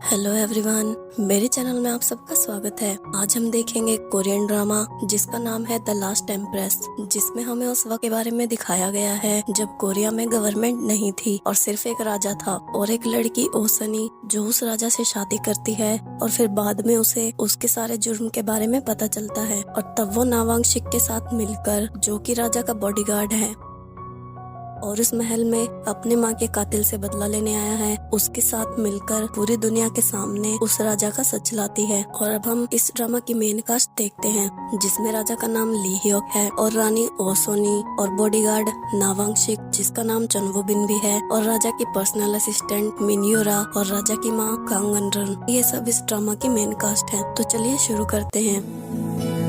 Hello everyone, मेरे channel में आप सबका स्वागत है। आज हम देखेंगे कोरियन ड्रामा जिसका नाम है द लास्ट एम्प्रेस, जिसमें हमें उस वक्त के बारे में दिखाया गया है जब कोरिया में गवर्नमेंट नहीं थी और सिर्फ एक राजा था और एक लड़की ओसनी जो उस राजा से शादी करती है और फिर बाद में उसे उसके सारे जुर्म के बारे में पता चलता है और तब वो नावांगशिक के साथ मिलकर, जो कि राजा का बॉडीगार्ड है और इस महल में अपने माँ के कातिल से बदला लेने आया है, उसके साथ मिलकर पूरी दुनिया के सामने उस राजा का सच लाती है। और अब हम इस ड्रामा की मेन कास्ट देखते हैं जिसमें राजा का नाम ली ह्योक है और रानी ओसोनी और बॉडीगार्ड नावांगशिक जिसका नाम चनवोबिन भी है और राजा की पर्सनल असिस्टेंट मिन्योरा और राजा की माँ कांगनरन। ये सब इस ड्रामा की मेन कास्ट है। तो चलिए शुरू करते हैं।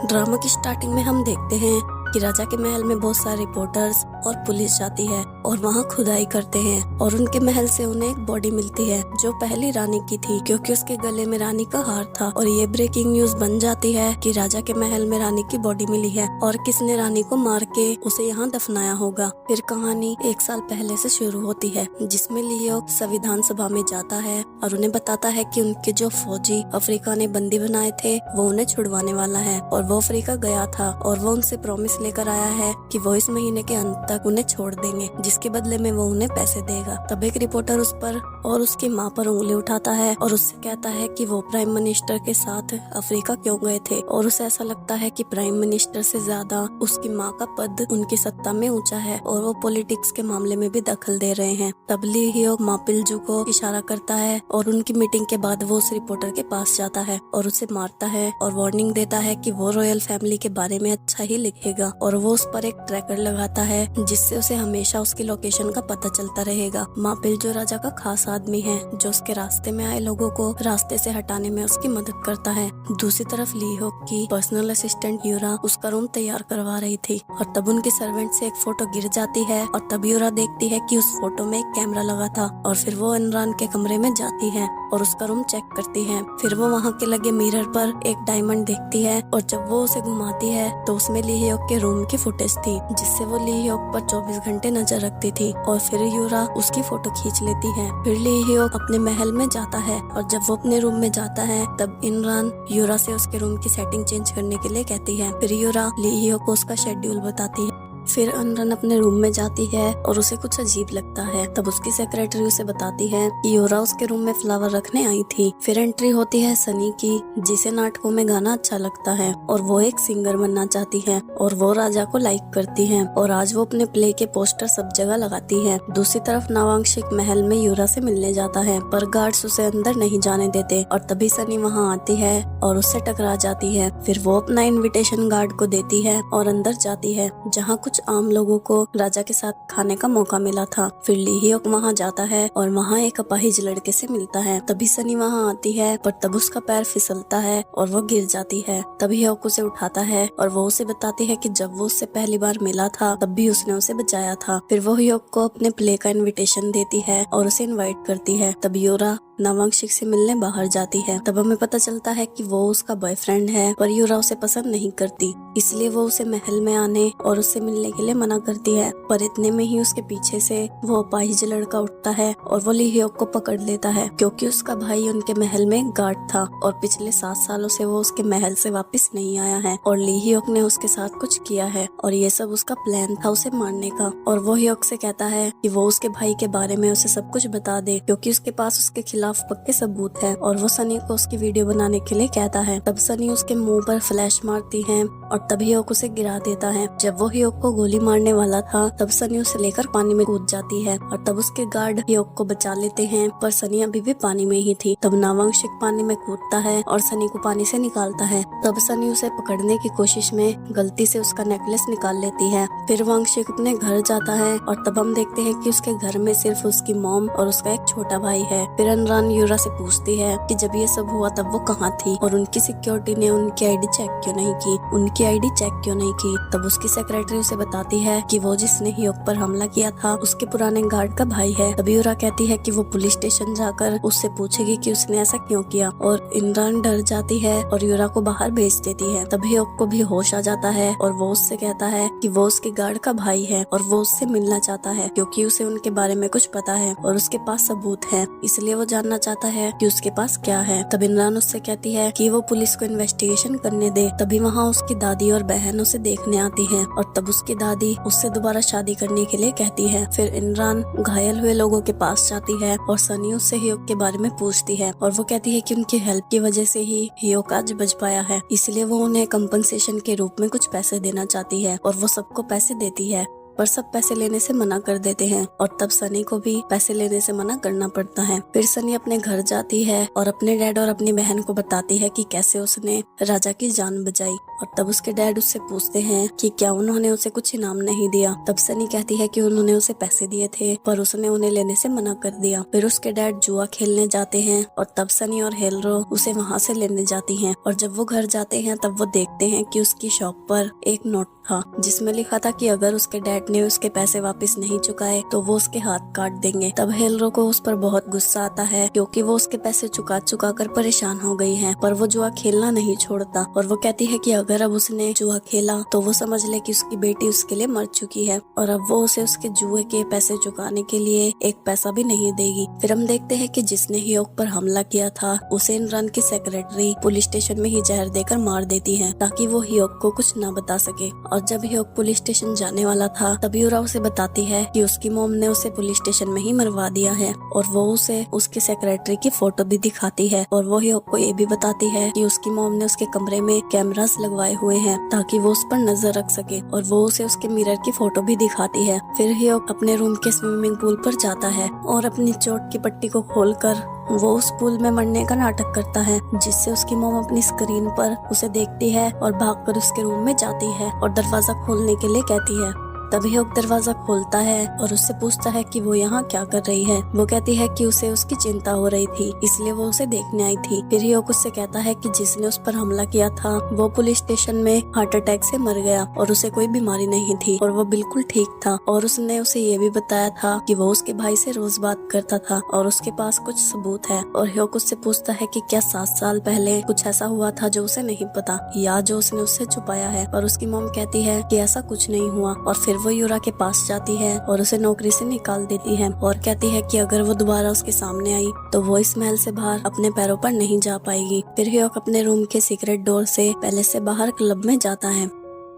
ड्रामा की स्टार्टिंग में हम देखते हैं कि राजा के महल में बहुत सारे रिपोर्टर्स और पुलिस जाती है और वहाँ खुदाई करते हैं और उनके महल से उन्हें एक बॉडी मिलती है जो पहली रानी की थी, क्योंकि उसके गले में रानी का हार था। और ये ब्रेकिंग न्यूज बन जाती है कि राजा के महल में रानी की बॉडी मिली है और किसने रानी को मार के उसे यहाँ दफनाया होगा। फिर कहानी 1 साल पहले से शुरू होती है जिसमें लियो संविधान सभा में जाता है और उन्हें बताता है कि उनके जो फौजी अफ्रीका ने बंदी बनाए थे वो उन्हें छुड़वाने वाला है। और वो अफ्रीका गया था और वो उनसे प्रॉमिस लेकर आया है कि वो इस महीने के अंत तक उन्हें छोड़ देंगे, जिसके बदले में वो उन्हें पैसे देगा। तब एक रिपोर्टर उस पर और उसकी माँ पर उंगली उठाता है और उससे कहता है कि वो प्राइम मिनिस्टर के साथ अफ्रीका क्यों गए थे और उसे ऐसा लगता है कि प्राइम मिनिस्टर से ज्यादा उसकी माँ का पद उनकी सत्ता में ऊंचा है और वो पॉलिटिक्स के मामले में भी दखल दे रहे हैं। तब ली ह्योक मापिलजू को इशारा करता है और उनकी मीटिंग के बाद वो उस रिपोर्टर के पास जाता है और उसे मारता है और वार्निंग देता है कि वो रॉयल फैमिली के बारे में अच्छा ही लिखेगा और वो उस पर एक ट्रैकर लगाता है जिससे उसे हमेशा उसकी लोकेशन का पता चलता रहेगा। मापिल जो राजा का खास आदमी है जो उसके रास्ते में आए लोगों को रास्ते से हटाने में उसकी मदद करता है। दूसरी तरफ ली ह्योक की पर्सनल असिस्टेंट यूरा उसका रूम तैयार करवा रही थी और तब उनके सर्वेंट से एक फोटो गिर जाती है और तब यूरा देखती है कि उस फोटो में एक कैमरा लगा था और फिर वो अनरान के कमरे में जाती है और उसका रूम चेक करती है। फिर वो वहाँ के लगे मिरर पर एक डायमंड देखती है और जब वो उसे घुमाती है तो उसमें ली ह्योक के रूम की फुटेज थी जिससे वो ली ह्योक पर 24 घंटे नजर रखती थी और फिर यूरा उसकी फोटो खींच लेती है। फिर ली ह्योक अपने महल में जाता है और जब वो अपने रूम में जाता है तब इनरान यूरा से उसके रूम की सेटिंग चेंज करने के लिए कहती है। फिर यूरा ली ह्योक को उसका शेड्यूल बताती है। फिर अनरन अपने रूम में जाती है और उसे कुछ अजीब लगता है। तब उसकी सेक्रेटरी उसे बताती है कि यूरा उसके रूम में फ्लावर रखने आई थी। फिर एंट्री होती है सनी की जिसे नाटकों में गाना अच्छा लगता है और वो एक सिंगर बनना चाहती है और वो राजा को लाइक करती है और आज वो अपने प्ले के पोस्टर सब जगह लगाती है। दूसरी तरफ नावांगशिक महल में यूरा से मिलने जाता है पर गार्ड्स उसे अंदर नहीं जाने देते और तभी सनी वहाँ आती है और उससे टकरा जाती है। फिर वो अपना इन्विटेशन गार्ड को देती है और अंदर जाती है जहाँ कुछ आम लोगों को राजा के साथ खाने का मौका मिला था। फिर ली ह्योक वहाँ जाता है और वहाँ एक अपाहिज लड़के से मिलता है। तभी सनी वहाँ आती है पर तब उसका पैर फिसलता है और वो गिर जाती है। तभी ह्योक उसे उठाता है और वो उसे बताती है कि जब वो उससे पहली बार मिला था तब भी उसने उसे बचाया था। फिर वो ह्योक को अपने प्ले का इन्विटेशन देती है और उसे इनवाइट करती है। तब यूरा नावांगशिक से मिलने बाहर जाती है। तब हमें पता चलता है कि वो उसका बॉयफ्रेंड है पर यूरा उसे पसंद नहीं करती, इसलिए वो उसे महल में आने और उससे मिलने के लिए मना करती है। पर इतने में ही उसके पीछे से वो अपाहिज लड़का उठता है और वो ली ह्योक को पकड़ लेता है क्योंकि उसका भाई उनके महल में गार्ड था और पिछले 7 सालों से वो उसके महल से वापस नहीं आया है और ली ह्योक ने उसके साथ कुछ किया है और ये सब उसका प्लान था उसे मारने का। और वो ह्योक से कहता है कि वो उसके भाई के बारे में उसे सब कुछ बता दे क्योंकि उसके पास उसके खिलाफ पक्के सबूत है और वो सनी को उसकी वीडियो बनाने के लिए कहता है। तब सनी उसके मुंह पर फ्लैश मारती है और तब ह्योक उसे गिरा देता है। जब वो ह्योक को गोली मारने वाला था तब सनी उसे लेकर पानी में कूद जाती है और तब उसके गार्ड ह्योक को बचा लेते हैं पर सनी अभी भी पानी में ही थी। तब नावांगशिक पानी में कूदता है और सनी को पानी से निकालता है। तब सनी उसे पकड़ने की कोशिश में गलती से उसका नेकलेस निकाल लेती है। फिर वांगशिक अपने घर जाता है और तब हम देखते हैं कि उसके घर में सिर्फ उसकी मॉम और उसका एक छोटा भाई है। फिर अनरान इमरान यूरा से पूछती है कि जब ये सब हुआ तब वो कहाँ थी और उनकी सिक्योरिटी ने उनकी आईडी चेक क्यों नहीं की, उनकी आईडी चेक क्यों नहीं की। तब उसकी सेक्रेटरी उसे बताती है कि वो जिसने ह्योक पर हमला किया था उसके पुराने गार्ड का भाई है। तब यूरा कहती है कि वो पुलिस स्टेशन जाकर उससे पूछेगी कि उसने ऐसा क्यों किया, और इमरान डर जाती है और यूरा को बाहर भेज देती है। तब ह्योक को भी होश आ जाता है और वो उससे कहता है कि वो उसके गार्ड का भाई है और वो उससे मिलना चाहता है क्योंकि उसे उनके बारे में कुछ पता है और उसके पास सबूत है, इसलिए वो जानना चाहता है कि उसके पास क्या है। तब इमरान उससे कहती है कि वो पुलिस को इन्वेस्टिगेशन करने दे। तभी वहाँ उसकी दादी और बहन उसे देखने आती है और तब उसकी दादी उससे दोबारा शादी करने के लिए कहती है। फिर इमरान घायल हुए लोगों के पास जाती है और सनी उससे ह्योक के बारे में पूछती है और वो कहती है कि उनकी हेल्प की वजह से ही ह्योक आज बच पाया है, इसलिए वो उन्हें कंपनसेशन के रूप में कुछ पैसे देना चाहती है और वो सबको पैसे देती है, पर सब पैसे लेने से मना कर देते हैं और तब सनी को भी पैसे लेने से मना करना पड़ता है। फिर सनी अपने घर जाती है और अपने डैड और अपनी बहन को बताती है कि कैसे उसने राजा की जान बचाई, और तब उसके डैड उससे पूछते हैं कि क्या उन्होंने उसे कुछ इनाम नहीं दिया। तब सनी कहती है कि उन्होंने उसे पैसे दिए थे पर उसने उन्हें लेने से मना कर दिया। फिर उसके डैड जुआ खेलने जाते हैं और तब सनी और हेलरो उसे वहाँ से लेने जाती हैं, और जब वो घर जाते हैं तब वो देखते हैं कि उसकी शॉप पर एक नोट था जिसमें लिखा था कि अगर उसके डैड ने उसके पैसे वापस नहीं चुकाए तो वो उसके हाथ काट देंगे। तब हेलरो को उस पर बहुत गुस्सा आता है क्योंकि वो उसके पैसे चुका कर परेशान हो गई है, पर वो जुआ खेलना नहीं छोड़ता और वो कहती है कि अगर अब उसने जुआ खेला तो वो समझ ले कि उसकी बेटी उसके लिए मर चुकी है और अब वो उसे उसके जुए के पैसे चुकाने के लिए एक पैसा भी नहीं देगी। फिर हम देखते हैं कि जिसने ह्योक पर हमला किया था उसे इमरान की सेक्रेटरी पुलिस स्टेशन में ही जहर देकर मार देती है ताकि वो ह्योक को कुछ न बता सके। और जब ह्योक पुलिस स्टेशन जाने वाला था तब यूरा उसे बताती है कि उसकी मॉम ने उसे पुलिस स्टेशन में ही मरवा दिया है, और वो उसे उसके सेक्रेटरी की फोटो भी दिखाती है और वो ह्योक को ये भी बताती है कि उसकी मॉम ने उसके कमरे में कैमरास लगवाए हुए हैं ताकि वो उस पर नजर रख सके, और वो उसे उसके मिरर की फोटो भी दिखाती है। फिर ह्योक अपने रूम के स्विमिंग पूल पर जाता है और अपनी चोट की पट्टी को खोलकर वो उस पूल में मरने का नाटक करता है, जिससे उसकी मॉम अपनी स्क्रीन पर उसे देखती है और भागकर उसके रूम में जाती है और दरवाजा खोलने के लिए कहती है। तभी ह्योक दरवाजा खोलता है और उससे पूछता है कि वो यहाँ क्या कर रही है। वो कहती है कि उसे उसकी चिंता हो रही थी इसलिए वो उसे देखने आई थी। फिर ह्योक उससे कहता है कि जिसने उस पर हमला किया था वो पुलिस स्टेशन में हार्ट अटैक से मर गया और उसे कोई बीमारी नहीं थी और वो बिल्कुल ठीक था, और उसने उसे ये भी बताया था कि वो उसके भाई से रोज बात करता था और उसके पास कुछ सबूत है। और ह्योक उससे पूछता है कि क्या 7 साल पहले कुछ ऐसा हुआ था जो उसे नहीं पता या जो उसने उससे छुपाया है, और उसकी मॉम कहती है कि ऐसा कुछ नहीं हुआ। और फिर वो यूरा के पास जाती है और उसे नौकरी से निकाल देती है और कहती है कि अगर वो दोबारा उसके सामने आई तो वो इस महल से बाहर अपने पैरों पर नहीं जा पाएगी। फिर ह्योक अपने रूम के सीक्रेट डोर से पैलेस से बाहर क्लब में जाता है,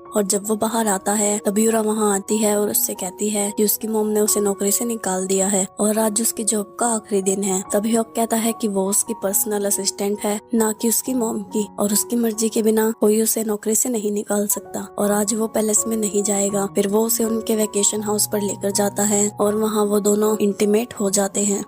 और जब वो बाहर आता है तब यूरा वहाँ आती है और उससे कहती है कि उसकी मॉम ने उसे नौकरी से निकाल दिया है और आज उसकी जॉब का आखिरी दिन है। तब ह्योक कहता है कि वो उसकी पर्सनल असिस्टेंट है, ना कि उसकी मॉम की, और उसकी मर्जी के बिना कोई उसे नौकरी से नहीं निकाल सकता और आज वो पैलेस में नहीं जाएगा। फिर वो उसे उनके वेकेशन हाउस पर लेकर जाता है और वहाँ वो दोनों इंटीमेट हो जाते हैं।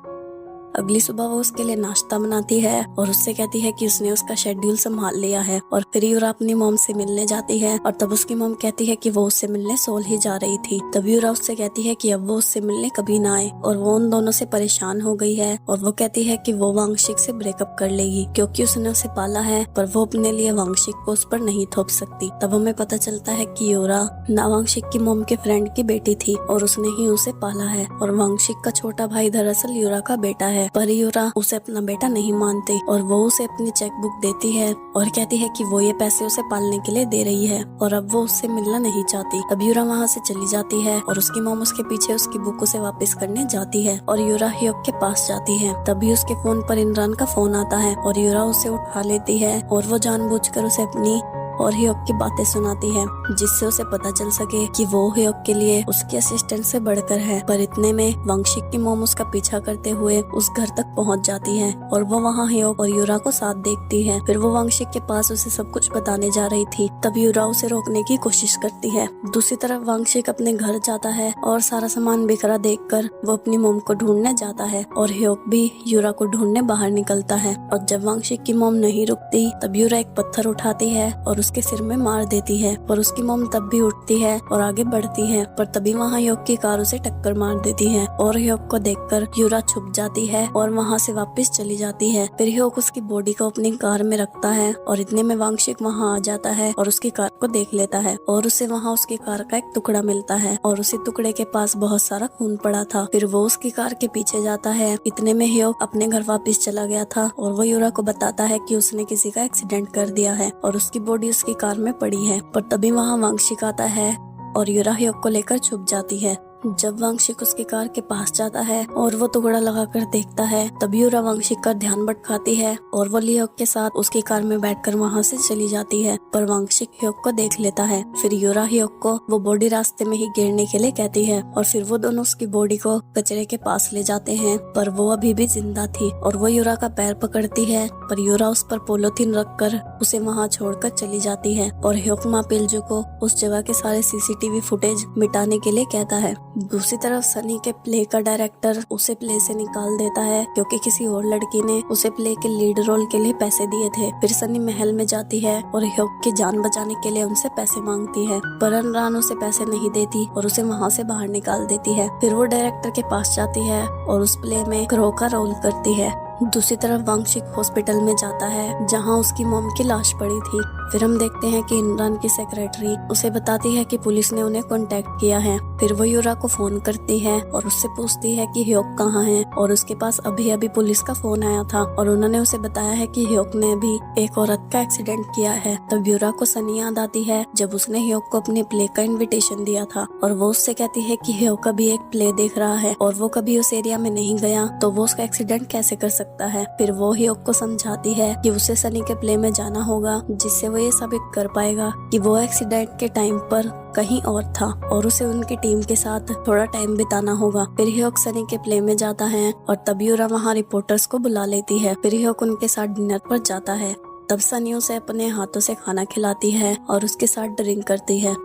अगली सुबह वो उसके लिए नाश्ता बनाती है और उससे कहती है कि उसने उसका शेड्यूल संभाल लिया है, और फिर यूरा अपनी मॉम से मिलने जाती है और तब उसकी मॉम कहती है कि वो उससे मिलने सोल ही जा रही थी। तब यूरा उससे कहती है कि अब वो उससे मिलने कभी ना आए, और वो उन दोनों से परेशान हो गई है और वो कहती है कि वो वांगशिक से ब्रेकअप कर लेगी क्योंकि उसने उसे पाला है, पर वो अपने लिए वांगशिक को उस पर नहीं थोप सकती। तब हमें पता चलता है कि यूरा ना वांगशिक की मॉम के फ्रेंड की बेटी थी और उसने ही उसे पाला है, और वांगशिक का छोटा भाई दरअसल यूरा का बेटा है, पर यूरा उसे अपना बेटा नहीं मानती और वो उसे अपनी चेकबुक देती है और कहती है कि वो ये पैसे उसे पालने के लिए दे रही है और अब वो उससे मिलना नहीं चाहती। तब यूरा वहाँ से चली जाती है और उसकी मॉम उसके पीछे उसकी बुक उसे वापस करने जाती है और यूरा ह्योक के पास जाती है। तभी उसके फोन पर इमरान का फोन आता है और यूरा उसे उठा लेती है और वो जानबूझकर उसे अपनी और ह्योक की बातें सुनाती है, जिससे उसे पता चल सके कि वो ह्योक के लिए उसके असिस्टेंट से बढ़कर है। पर इतने में वांगशिक की मॉम उसका पीछा करते हुए उस घर तक पहुंच जाती है और वो वहां ह्योक और यूरा को साथ देखती है। फिर वो वांगशिक के पास उसे सब कुछ बताने जा रही थी, तब यूरा उसे रोकने की कोशिश करती है। दूसरी तरफ वांगशिक अपने घर जाता है और सारा सामान बिखरा देखकर वो अपनी मॉम को ढूंढने जाता है और ह्योक भी यूरा को ढूंढने बाहर निकलता है। और जब वांगशिक की मॉम नहीं रुकती तब यूरा एक पत्थर उठाती है और उसके सिर में मार देती है और उसकी मॉम तब भी उठती है और आगे बढ़ती है, पर तभी वहाँ ह्योक की कार उसे टक्कर मार देती है और ह्योक को देखकर यूरा छुप जाती है और वहाँ से वापस चली जाती है। फिर ह्योक उसकी बॉडी को अपनी कार में रखता है और इतने में वांगशिक वहाँ आ जाता है और उसकी कार को देख लेता है और उसे वहाँ उसकी कार का एक टुकड़ा मिलता है और उसी टुकड़े के पास बहुत सारा खून पड़ा था। फिर वो उसकी कार के पीछे जाता है। इतने में ह्योक अपने घर वापस चला गया था और वो यूरा को बताता है कि उसने किसी का एक्सीडेंट कर दिया है और उसकी बॉडी उसकी कार में पड़ी है। पर तभी वहाँ वांगशिक आता है और यूरा ह्योक को लेकर छुप जाती है। जब वांगशिक उसकी कार के पास जाता है और वो टुकड़ा लगाकर देखता है, तभी यूरा वांगशिक का ध्यान भटकाती है और वो ह्योक के साथ उसकी कार में बैठकर वहाँ से चली जाती है। पर वांगशिक ह्योक को देख लेता है। फिर यूरा ह्योक को वो बॉडी रास्ते में ही गिरने के लिए कहती है और फिर वो दोनों उसकी बॉडी को कचरे के पास ले जाते हैं। पर वो अभी भी जिंदा थी और वो यूरा का पैर पकड़ती है, पर यूरा उस पर पॉलीथिन रखकर उसे वहाँ छोड़कर चली जाती है और ह्योक माँ पिल्जू को उस जगह के सारे सीसीटीवी फुटेज मिटाने के लिए कहता है। दूसरी तरफ सनी के प्ले का डायरेक्टर उसे प्ले से निकाल देता है क्योंकि किसी और लड़की ने उसे प्ले के लीड रोल के लिए पैसे दिए थे। फिर सनी महल में जाती है और ह्योक की जान बचाने के लिए उनसे पैसे मांगती है, पर अनरान उसे पैसे नहीं देती और उसे वहाँ से बाहर निकाल देती है। फिर वो डायरेक्टर के पास जाती है और उस प्ले में क्रो का रोल करती है। दूसरी तरफ वांगशिक हॉस्पिटल में जाता है जहां उसकी मॉम की लाश पड़ी थी। फिर हम देखते हैं कि इमरान की सेक्रेटरी उसे बताती है कि पुलिस ने उन्हें कांटेक्ट किया है। फिर वो यूरा को फोन करती है और उससे पूछती है कि ह्योक कहाँ है और उसके पास अभी अभी पुलिस का फोन आया था और उन्होंने उसे बताया है कि ह्योक ने अभी एक औरत का एक्सीडेंट किया है। तब यूरा को सनी याद आती है जब उसने ह्योक को अपने प्ले का इन्विटेशन दिया था और वो उससे कहती है कि ह्योक अभी एक प्ले देख रहा है और वो कभी उस एरिया में नहीं गया तो वो उसका एक्सीडेंट कैसे कर सकता है। फिर वो ह्योक को समझाती है कि उसे सनी के प्ले में जाना होगा जिससे वो ये साबित कर पाएगा कि वो एक्सीडेंट के टाइम पर कहीं और था और उसे उनकी टीम के साथ थोड़ा टाइम बिताना होगा। फिर ह्योक सनी के प्ले में जाता है और तब यूरा वहाँ रिपोर्टर्स को बुला लेती है। फिर ह्योक उनके साथ डिनर पर जाता है। तब सनी उसे अपने हाथों से खाना खिलाती है और उसके साथ ड्रिंक करती है।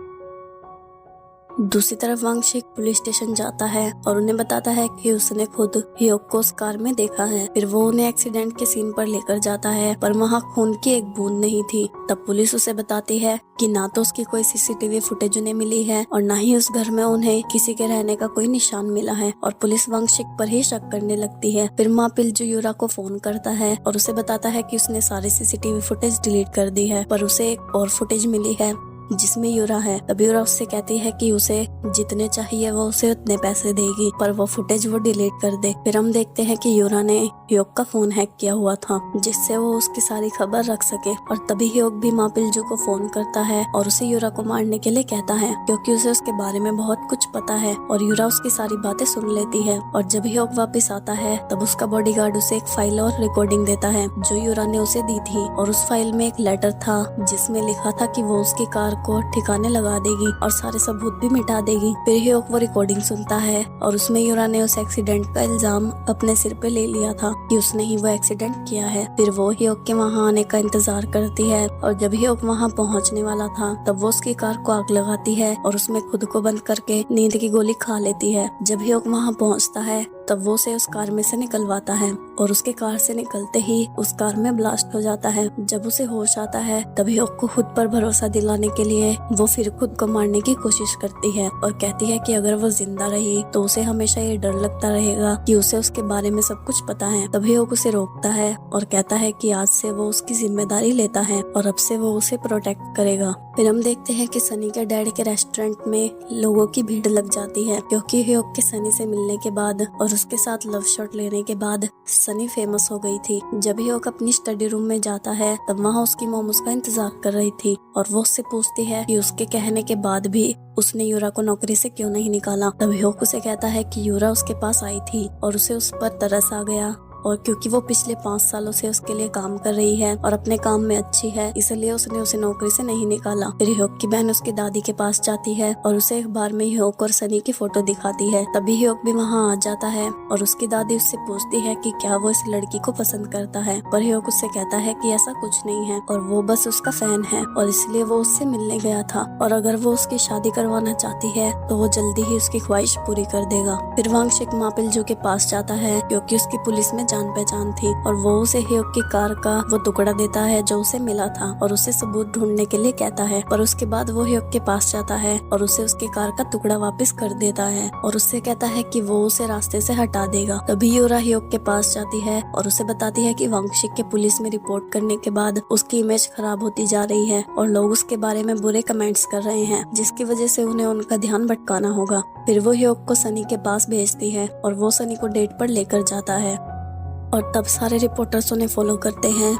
दूसरी तरफ वांगशिक पुलिस स्टेशन जाता है और उन्हें बताता है कि उसने खुद ह्योक को उस कार में देखा है। फिर वो उन्हें एक्सीडेंट के सीन पर लेकर जाता है पर वहाँ खून की एक बूंद नहीं थी। तब पुलिस उसे बताती है कि ना तो उसकी कोई सीसीटीवी फुटेज उन्हें मिली है और ना ही उस घर में उन्हें किसी के रहने का कोई निशान मिला है और पुलिस वांगशिक पर ही शक करने लगती है। फिर माँ पिल्जू यूरा को फोन करता है और उसे बताता है कि उसने सारी सीसीटीवी फुटेज डिलीट कर दी है पर उसे एक और फुटेज मिली है जिसमें यूरा है। तब यूरा उससे कहती है कि उसे जितने चाहिए वो उसे उतने पैसे देगी पर वो फुटेज वो डिलीट कर दे। फिर हम देखते हैं कि यूरा ने ह्योक का फोन हैक किया हुआ था जिससे वो उसकी सारी खबर रख सके और तभी ह्योक भी माँ पिल्जू को फोन करता है और उसे यूरा को मारने के लिए कहता है क्योंकि उसे उसके बारे में बहुत कुछ पता है और यूरा उसकी सारी बातें सुन लेती है। और जब ह्योक वापस आता है तब उसका बॉडीगार्ड उसे एक फाइल और रिकॉर्डिंग देता है जो यूरा ने उसे दी थी और उस फाइल में एक लेटर था जिसमें लिखा था कि वो उसकी कार को ठिकाने लगा देगी और सारे सबूत भी मिटा देगी। फिर ह्योक वो रिकॉर्डिंग सुनता है और उसमें यूरा ने उस एक्सीडेंट का इल्जाम अपने सिर पे ले लिया था कि उसने ही वो एक्सीडेंट किया है। फिर वो ह्योक के वहाँ आने का इंतजार करती है और जब ह्योक वहाँ पहुँचने वाला था तब वो उसकी कार को आग लगाती है और उसमें खुद को बंद करके नींद की गोली खा लेती है। जब ह्योक वहाँ पहुँचता है तब वो उसे उस कार में से निकलवाता है और उसके कार से निकलते ही उस कार में ब्लास्ट हो जाता है। जब उसे होश आता है तब ह्योक को खुद पर भरोसा दिलाने के लिए वो फिर खुद को मारने की कोशिश करती है और कहती है कि अगर वो जिंदा रही तो उसे हमेशा ये डर लगता रहेगा कि उसे उसके बारे में सब कुछ पता है। तब ह्योक उसे रोकता है और कहता है कि आज से वो उसकी जिम्मेदारी लेता है और अब से वो उसे प्रोटेक्ट करेगा। फिर हम देखते हैं कि सनी के डैड के रेस्टोरेंट में लोगों की भीड़ लग जाती है क्योंकि ह्योक के सनी से मिलने के बाद और उसके साथ लव शॉट लेने के बाद सनी फेमस हो गई थी। जब ह्योक अपनी स्टडी रूम में जाता है तब वहाँ उसकी मॉम उसका इंतजार कर रही थी और वो उससे पूछती है कि उसके कहने के बाद भी उसने यूरा को नौकरी से क्यों नहीं निकाला। तब ह्योक उसे कहता है कि यूरा उसके पास आई थी और उसे उस पर तरस आ गया और क्योंकि वो पिछले 5 सालों से उसके लिए काम कर रही है और अपने काम में अच्छी है इसलिए उसने उसे नौकरी से नहीं निकाला। फिर ह्योक की बहन उसकी दादी के पास जाती है और उसे अखबार में ह्योक और सनी की फोटो दिखाती है। तभी ह्योक भी वहाँ आ जाता है और उसकी दादी उससे पूछती है कि क्या वो इस लड़की को पसंद करता है पर ह्योक उससे कहता है कि ऐसा कुछ नहीं है और वो बस उसका फैन है और इसलिए वो उससे मिलने गया था और अगर वो उसकी शादी करवाना चाहती है तो वो जल्दी ही उसकी ख्वाहिश पूरी कर देगा। फिर वांगशिक माँ पिल्जू के पास जाता है क्योंकि उसकी पुलिस में जान पहचान थी और वो उसे ह्यूग की कार का वो टुकड़ा देता है जो उसे मिला था और उसे सबूत ढूंढने के लिए कहता है। पर उसके बाद वो ह्यूग के पास जाता है और उसे उसकी कार का टुकड़ा वापस कर देता है और उससे कहता है कि वो उसे रास्ते से हटा देगा। तभी यूरा ह्यूग के पास जाती है और उसे बताती है कि वांगशिक के पुलिस में रिपोर्ट करने के बाद उसकी इमेज खराब होती जा रही है और लोग उसके बारे में बुरे कमेंट्स कर रहे हैं, जिसकी वजह से उन्हें उनका ध्यान भटकाना होगा। फिर वो ह्यूग को सनी के पास भेजती है और वो सनी को डेट पर लेकर जाता है और तब सारे रिपोर्टर्स उन्हें फॉलो करते हैं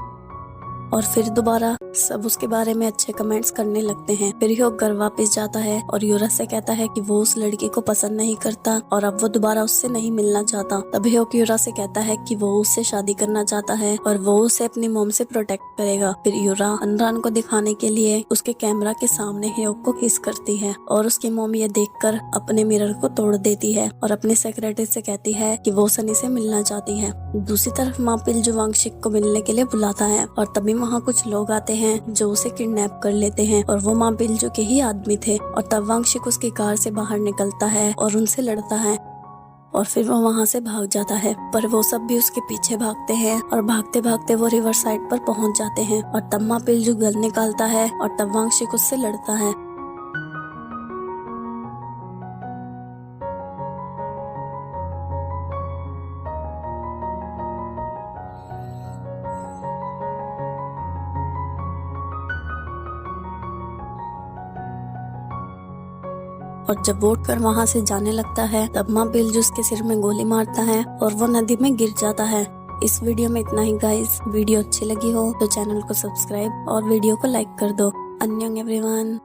और फिर दोबारा सब उसके बारे में अच्छे कमेंट्स करने लगते हैं। फिर ह्यूग घर वापस जाता है और यूरा से कहता है कि वो उस लड़की को पसंद नहीं करता और अब वो दोबारा उससे नहीं मिलना चाहता। तब ह्यूग यूरा से कहता है कि वो उससे शादी करना चाहता है और वो उसे अपनी मॉम से प्रोटेक्ट करेगा। फिर यूरा अनरान को दिखाने के लिए उसके कैमरा के सामने ह्यूग को किस करती है और उसकी मॉम ये देखकर अपने मिरर को तोड़ देती है और अपने सेक्रेटरी से कहती है कि वो सनी से मिलना चाहती है। दूसरी तरफ माँ पिल्जू वांगशिक को मिलने के लिए बुलाता है और तभी वहाँ कुछ लोग आते हैं जो उसे किडनैप कर लेते हैं और वो माँ पिल्जू के ही आदमी थे। और तब वांगशिक उसकी कार से बाहर निकलता है और उनसे लड़ता है और फिर वो वहाँ से भाग जाता है। पर वो सब भी उसके पीछे भागते हैं और भागते भागते वो रिवर साइड पर पहुँच जाते हैं और तब माँ पिल्जू गन निकालता है और तब वांगशिक उससे लड़ता है। और जब वो उठकर वहाँ से जाने लगता है तब माँ पिल्जू उसके सिर में गोली मारता है और वो नदी में गिर जाता है। इस वीडियो में इतना ही गाइस। वीडियो अच्छी लगी हो तो चैनल को सब्सक्राइब और वीडियो को लाइक कर दो। अन्यंग एवरीवन।